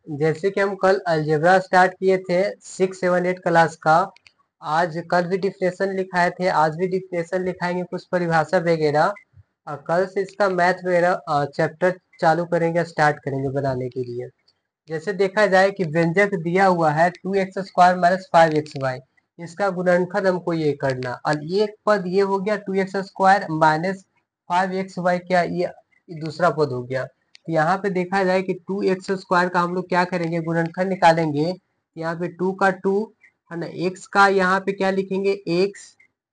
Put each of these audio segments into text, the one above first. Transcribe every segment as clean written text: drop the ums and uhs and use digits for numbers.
जैसे कि हम कल अलजेब्रा स्टार्ट किए थे 6, 7, 8 क्लास का। आज कल भी डिफिनेशन लिखाए थे, आज भी डिफिनेशन लिखाएंगे, कुछ परिभाषा वगैरह। कल से इसका मैथ वगैरह चैप्टर चालू करेंगे, स्टार्ट करेंगे बनाने के लिए। जैसे देखा जाए कि व्यंजक दिया हुआ है 2x² माइनस 5xy, इसका गुणनखंड हमको ये करना, और एक पद ये हो गया 2x² माइनस 5xy, क्या ये दूसरा पद हो गया। तो यहाँ पे देखा जाए कि 2x² का हम लोग क्या करेंगे, गुणनखंड निकालेंगे। यहाँ पे 2 का 2 है ना, x का यहाँ पे क्या लिखेंगे x,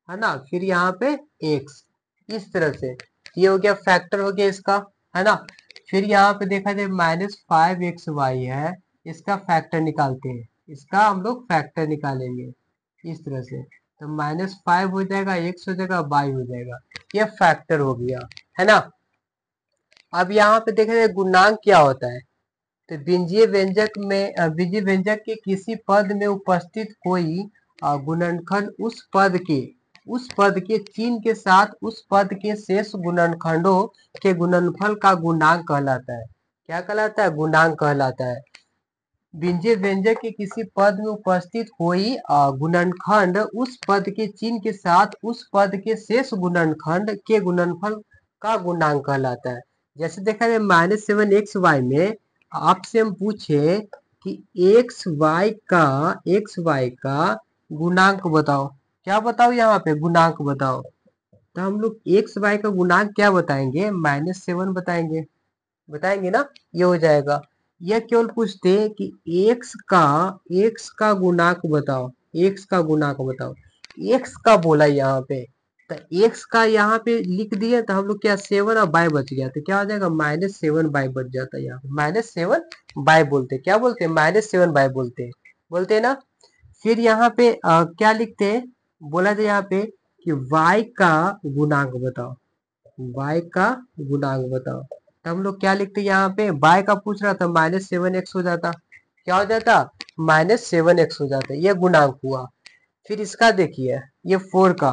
है ना, फिर यहाँ पे x, इस तरह से ये हो गया, फैक्टर हो गया इसका, है ना। फिर यहाँ पे देखा जाए -5xy है, इसका फैक्टर निकालते हैं, इसका हम लोग फैक्टर निकालेंगे इस तरह से। तो -5 हो जाएगा, x हो जाएगा, y हो जाएगा, ये फैक्टर हो गया, है ना। अब यहाँ पे देखा जाए गुणांक क्या होता है। तो बीजीय व्यंजक के किसी पद में उपस्थित कोई गुणनखंड उस पद के चिन्ह के साथ उस पद के शेष गुणनखंडों के गुणनफल का गुणांक कहलाता है। क्या कहलाता है? गुणांक कहलाता है। बीजीय व्यंजक के किसी पद में उपस्थित कोई गुणनखंड उस पद के चिन्ह के साथ उस पद के शेष गुणनखंड के गुणनफल का गुणांक कहलाता है। जैसे देखा जाए -7xy में आपसे हम पूछे कि एक्स वाई का गुणांक बताओ। क्या बताओ? यहाँ पे गुणांक बताओ। तो हम लोग एक्स वाई का गुणांक क्या बताएंगे? -7 बताएंगे। बताएंगे ना, ये हो जाएगा। यह केवल पूछते हैं कि एक्स का गुणांक बताओ, एक्स का गुणांक बताओ। एक्स का बोला यहाँ पे, तो एक्स का यहाँ पे लिख दिए, तो हम लोग क्या 7 और बाय बच गया, तो क्या हो जाएगा -7 बाय बच जाता है। यहाँ पे -7 बाय बोलते, क्या बोलते हैं? -7 बाय बोलते हैं ना। फिर यहाँ पे क्या लिखते हैं? बोला जाए यहाँ पे कि y का गुणांक बताओ, y का गुणांक बताओ। तो हम लोग क्या लिखते हैं यहाँ पे? y का पूछ रहा था, -7x हो जाता। क्या हो जाता? -7x हो जाता, ये गुणांक हुआ। फिर इसका देखिए, ये 4 का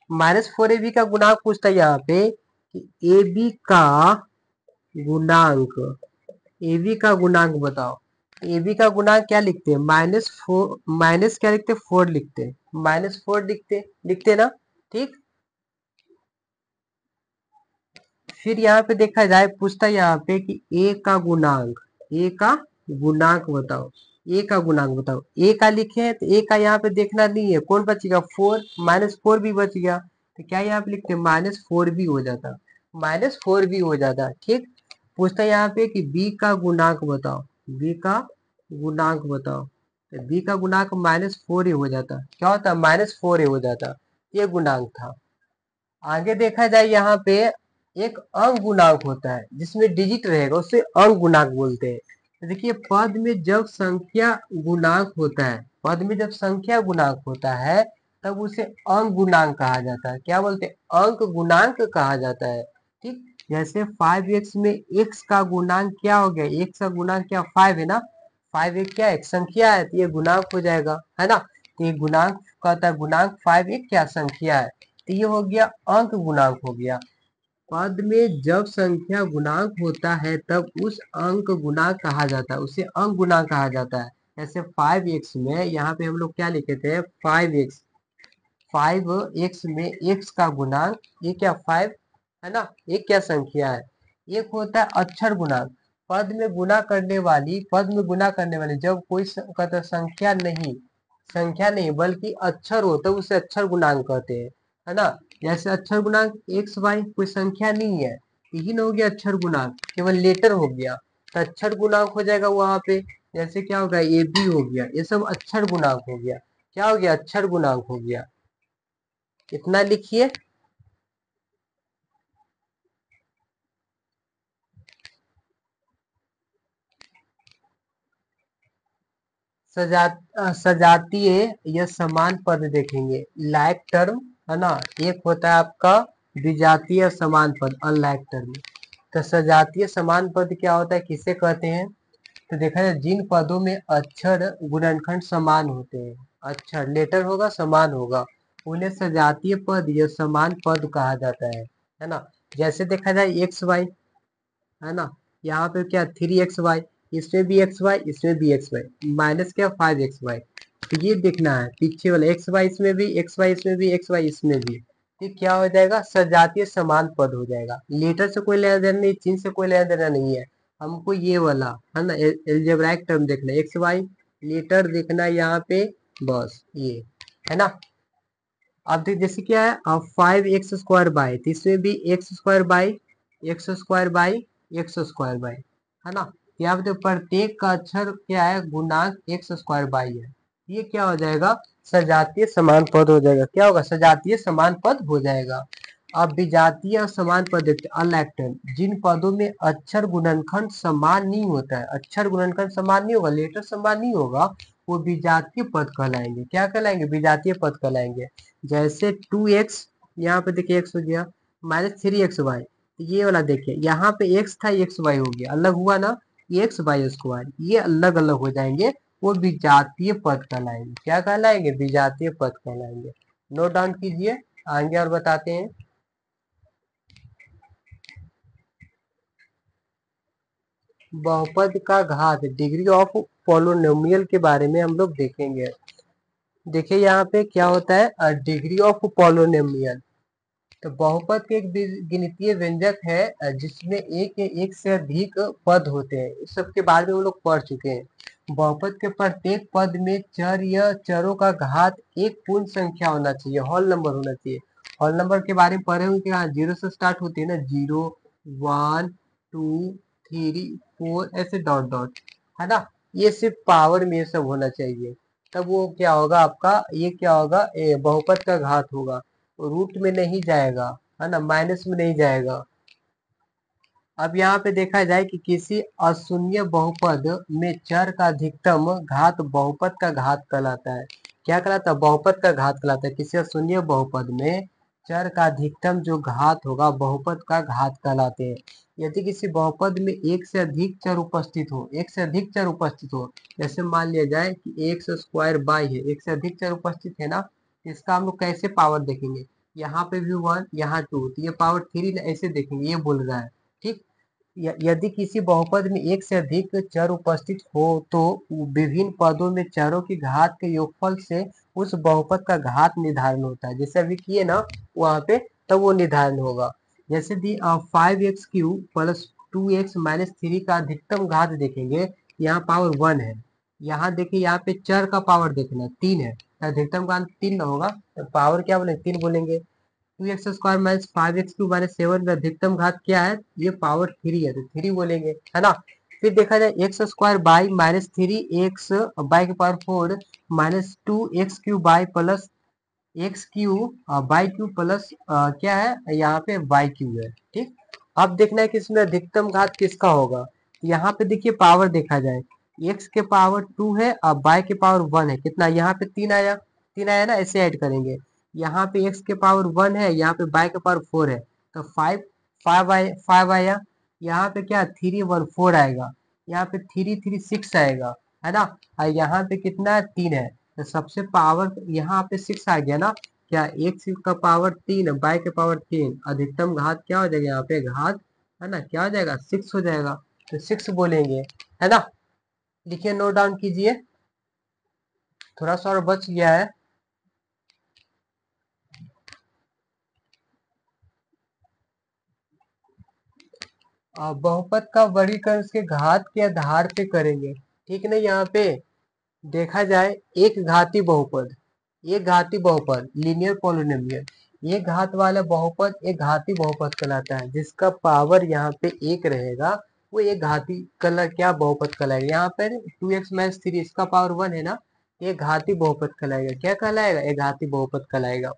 -4ab का गुणांक पूछता है यहाँ पे कि ab का गुणांक, ab का गुणांक बताओ। ab का गुणांक क्या लिखते हैं? -4, माइनस क्या लिखते हैं? 4 लिखते हैं, -4 लिखते ना, ठीक। फिर यहाँ पे देखा जाए, पूछता है यहाँ पे कि a का गुणांक, a का गुणांक बताओ, a का गुणांक बताओ। a का लिखे हैं, तो a का यहाँ पे देखना नहीं है, कौन बचेगा? 4, -4 भी बच गया, तो क्या यहाँ पे लिखते हैं? -4 भी हो जाता, -4 भी हो जाता, ठीक। पूछता है यहाँ पे कि b का गुणांक बताओ, b का गुणांक बताओ। तो b का गुणांक -4 ही हो जाता, क्या होता? -4 ही हो जाता, ये गुणांक था। आगे देखा जाए यहाँ पे एक अंक गुणांक होता है, जिसमें डिजिट रहेगा, उसे अंक गुणांक बोलते हैं। तो देखिए, पद में जब संख्या गुणांक होता है, पद में जब संख्या गुणांक होता है, तब उसे अंक गुणांक कहा जाता है। क्या बोलते हैं? अंक गुणांक कहा जाता है, ठीक। जैसे 5x में x का गुणांक क्या हो गया? x का गुणांक क्या? 5 है ना। 5 एक क्या? एक संख्या है, तो ये गुणांक हो जाएगा, है ना। तो ये गुणांक कहता है, गुणांक 5 एक क्या? संख्या है, तो ये हो गया अंक गुणांक हो गया। पद में जब संख्या गुणांक होता है, तब उस अंक गुणांक कहा जाता है, उसे अंक गुणांक कहा जाता है। जैसे 5x में यहाँ पे हम लोग क्या लिखे थे? 5x, 5x में x का गुणांक, ये क्या? 5 है ना। एक क्या? संख्या है। एक होता है अक्षर गुणांक, पद में गुणा करने वाली जब कोई कहता संख्या नहीं बल्कि अक्षर हो, तो उसे अक्षर गुणांक कहते हैं, है ना। जैसे अक्षर गुणांक xy कोई संख्या नहीं है, यही ना हो गया अक्षर गुणांक, केवल लेटर हो गया, तो अक्षर गुणांक हो जाएगा वहां पे। जैसे क्या होगा? ए बी हो गया, ये सब अक्षर गुणांक हो गया। क्या हो गया? अक्षर गुणांक हो गया। इतना लिखिए। सजातीय या समान पद देखेंगे, लाइक टर्म, है ना। एक होता है आपका विजातीय समान पद, अनलाइक टर्म। तो सजातीय समान पद क्या होता है, किसे कहते हैं? तो देखा जाए, जिन पदों में अक्षर गुणनखंड समान होते हैं, अक्षर लेटर होगा, समान होगा, उन्हें सजातीय पद या समान पद कहा जाता है ना। जैसे देखा जाए एक्स वाई, है ना, यहाँ पे क्या 3xy, इसमें भी xy, इसमें भी xy, माइनस क्या 5xy। तो ये देखना है पीछे वाला xy इसमें भी, xy इसमें भी, xy इसमें भी। तो क्या हो जाएगा, सजातीय समान पद हो जाएगा। लेटर से कोई लेना देना नहीं, चिन्ह से कोई लेना देना नहीं है, हमको ये वाला है ना एल्जेब्राइक टर्म देखना है, xy लेटर देखना है यहाँ पे, बस ये है ना। अब देख जैसे क्या है, अब 5x² बाई, तो इसमें भी x² by x² by x² by, है ना। यहाँ पे तो प्रत्येक का अक्षर क्या है, गुणांक x² बाई है। ये क्या हो जाएगा, सजातीय समान पद हो जाएगा। क्या होगा, सजातीय समान पद हो जाएगा। अब विजातीय और समान पद देखते हैं, अनलैक्टन, जिन पदों में अक्षर गुणनखंड समान नहीं होता है, अक्षर गुणनखंड समान नहीं होगा, लेटर समान नहीं होगा, वो विजातीय पद कहलाएंगे। क्या कहलाएंगे, विजातीय पद कहलाएंगे। जैसे 2x, यहाँ पे देखिए x हो गया, -3xy, तो ये वाला देखिए यहाँ पे x था, xy हो गया, अलग हुआ ना, x/2, ये अलग अलग हो जाएंगे, वो विजातीय पद कहलाएंगे। क्या कहलाएंगे, विजातीय पद कहलाएंगे। नोट डाउन कीजिए, आगे और बताते हैं। बहुपद का घात, डिग्री ऑफ पॉलिनोमियल के बारे में हम लोग देखेंगे। देखिए यहाँ पे क्या होता है, डिग्री ऑफ पॉलिनोमियल। तो बहुपद के एक गिनतीय व्यंजक है जिसमें एक से अधिक पद होते हैं। इस सब के बारे में हम लोग पढ़ चुके हैं। बहुपद के प्रत्येक पद में चर या चरों का घात एक पूर्ण संख्या होना चाहिए, होल नंबर होना चाहिए। होल नंबर के बारे में पढ़े हुए कि हाँ, 0 से स्टार्ट होती है ना, 0 1 2 3 4 ऐसे डॉट डॉट, है ना। ये सिर्फ पावर में ये सब होना चाहिए, तब वो क्या होगा आपका, ये क्या होगा, बहुपद का घात होगा। रूट में नहीं जाएगा, है ना, माइनस में नहीं जाएगा। अब यहाँ पे देखा जाए कि किसी अशून्य बहुपद में चर का अधिकतम घात बहुपद का घात कहलाता है। क्या कहलाता है, बहुपद का घात कहलाता है। किसी अशून्य बहुपद में चर का अधिकतम जो घात होगा बहुपद का घात कहलाते हैं। यदि किसी बहुपद में एक से अधिक चर उपस्थित हो, एक से अधिक चर उपस्थित हो, जैसे मान लिया जाए कि x² बाई है, एक से अधिक चर उपस्थित है ना, इसका हम लोग कैसे पावर देखेंगे, यहाँ पे भी 1, यहाँ 2, तो ये पावर 3 ऐसे देखेंगे, ये बोल रहा है। ठीक, यदि किसी बहुपद में एक से अधिक चर उपस्थित हो तो विभिन्न पदों में चरों की घात के योगफल से उस बहुपद का घात निर्धारण होता है। जैसे अभी किए ना वहां पे, तब वो निर्धारण होगा। जैसे दी 5x³ प्लस 2x-3 का अधिकतम घात देखेंगे, यहाँ पावर 1 है। यहाँ देखिए, यहाँ पे चर का पावर देखना 3 है, अधिकतम घात 3 ना होगा, तो पावर क्या बोलेंगे, 3 बोलेंगे। 2x² माइनस 5x³ माइनस 7 का अधिकतम घात क्या है, ये पावर 3 है, तो 3 बोलेंगे, है ना। फिर देखा जाए x² बाई -3x बाई के power 4 minus 2x³ by plus x³ by cube plus क्या है यहाँ पे बाई क्यूब है। ठीक, अब देखना है कि इसमें अधिकतम घात किसका होगा। यहाँ पे देखिए पावर देखा जाए, x के पावर 2 है और बाई के पावर 1 है, कितना यहाँ पे 3 आया, 3 आया ना, ऐसे ऐड करेंगे। यहाँ पे x के पावर 1 है, यहाँ पे बाई के पावर 4 है, तो 5 आया। यहाँ पे क्या 3 1 4 आएगा, यहाँ पे 3 3 6 आएगा, है ना। और यहाँ पे कितना 3 है, तो सबसे पावर यहाँ पे 6 आ गया ना। क्या x का पावर 3 बाई के पावर 3, अधिकतम घात क्या हो जाएगा, यहाँ पे घात, है ना, क्या हो जाएगा 6 हो जाएगा, तो 6 बोलेंगे, है ना। लिखिए, नोट डाउन कीजिए, थोड़ा सा और बच गया है। बहुपद का वर्गीकरण इसके घात के आधार पे करेंगे, ठीक है ना। यहाँ पे देखा जाए एक घाती बहुपद, एक घाती बहुपद लीनियर पॉलिनोमियल, एक घात वाला बहुपद एक घाती बहुपद कहलाता है, जिसका पावर यहाँ पे एक रहेगा, वो एक घाती कला क्या बहुपद कहलाएगा। यहाँ पर 2x-3 इसका पावर 1 है ना, ये घाती बहुपद कहलाएगा। क्या कहलाएगा, एक घाती बहुपद कहलाएगा।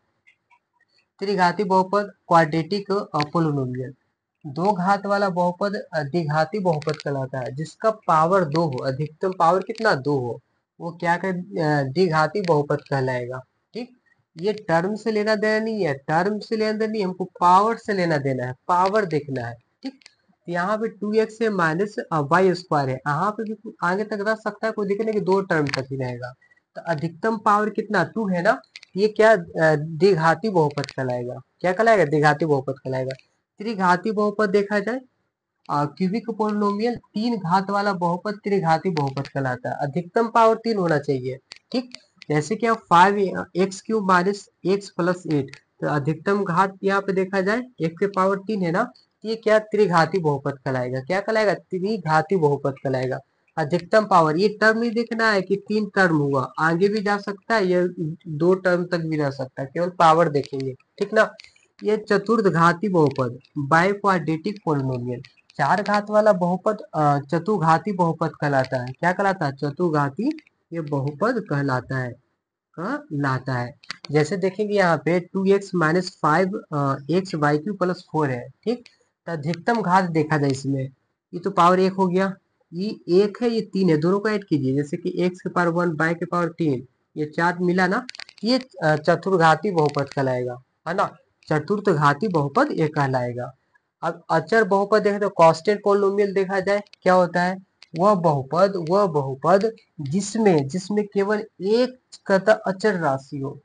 त्रिघाती बहुपद क्वाड्रेटिक पॉलिनोमियल, दो घात वाला बहुपद द्विघाती बहुपद कहलाता है, जिसका पावर 2 हो, अधिकतम पावर कितना 2 हो, वो क्या कर द्विघाती बहुपद कहलाएगा। ठीक, ये टर्म से लेना देना नहीं है, टर्म से लेना देना नहीं, हमको पावर से लेना देना है, पावर देखना है। ठीक, तो यहाँ पे 2x से माइनस y² है, यहाँ पे भी आगे तक रह सकता है, कोई दिक्कत नहीं कि दो टर्म तक ही रहेगा। तो अधिकतम पावर कितना 2 है ना, ये क्या द्विघाती बहुपद कहलाएगा। क्या कहलाएगा, द्विघाती बहुपद कहलाएगा। त्रिघाती बहुपद देखा जाए, क्यूबिक पोलिनोमियल तीन घात वाला बहुपद त्रिघाती बहुपद कहलाता है। अधिकतम पावर 3 होना चाहिए। ठीक, जैसे कि अब 5x³ माइनस x प्लस 8, तो अधिकतम घात यहाँ पे देखा जाए x के पावर 3 है ना, ये क्या त्रिघाती बहुपद कहलाएगा। क्या कहलाएगा? त्रिघाती बहुपद कहलाएगा। अधिकतम पावर, ये टर्म नहीं देखना है कि 3 टर्म हुआ, आगे भी जा सकता है, ये 2 टर्म तक भी रह सकता है, केवल पावर देखेंगे। ठीक ना। ये चतुर्थ घाती बहुपद बाइक्वाड्रेटिक पोलिनोमियल, चार घात वाला बहुपद चतुर्घाती बहुपद कहलाता है। क्या कहलाता है? चतुर्घाती ये बहुपद कहलाता है। जैसे देखेंगे यहाँ पे 2x माइनस 5 x/3 प्लस 4 है। ठीक, तो अधिकतम घात देखा जाए इसमें, ये तो पावर 1 हो गया, ये 1 है, ये 3 है, दोनों को ऐड कीजिए, जैसे कि x के पावर 1 y के पावर 3, ये 4 मिला ना, ये चतुर्घाती बहुपद कहलाएगा, है ना। चतुर्थ घाती बहुपद ये कहलाएगा। अब अचर बहुपद देखें तो कांस्टेंट पोलिनोमियल देखा जाए क्या होता है? वह बहुपद जिसमें जिसमें केवल एक कतः अचर राशि हो,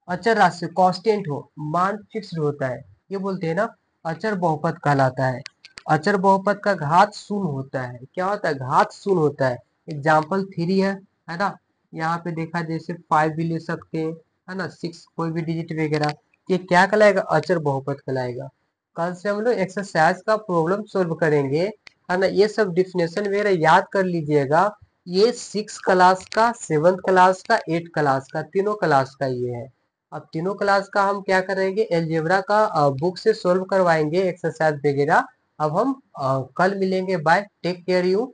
अचर राशि कांस्टेंट हो, मान फिक्स्ड होता है, ये बोलते हैं ना अचर बहुपद कहलाता है। अचर बहुपद का घात शून्य होता है। क्या होता है? घात शून्य होता है। एग्जाम्पल 3 है ना, यहाँ पे देखा जैसे 5 भी ले सकते हैं, है ना, 6 कोई भी डिजिट वगैरह, ये क्या कहलाएगा? अचर बहुपद कहलाएगा। कल से हम लोग एक्सरसाइज का प्रॉब्लम सोल्व करेंगे, है ना, ये सब डिफिनेशन वगैरह याद कर लीजिएगा। ये 6 क्लास का, 7th क्लास का, 8 क्लास का, तीनों क्लास का ये है। अब तीनों क्लास का हम क्या करेंगे? एलजेब्रा का बुक से सोल्व करवाएंगे एक्सरसाइज वगैरह। अब हम कल मिलेंगे। Bye, take care you.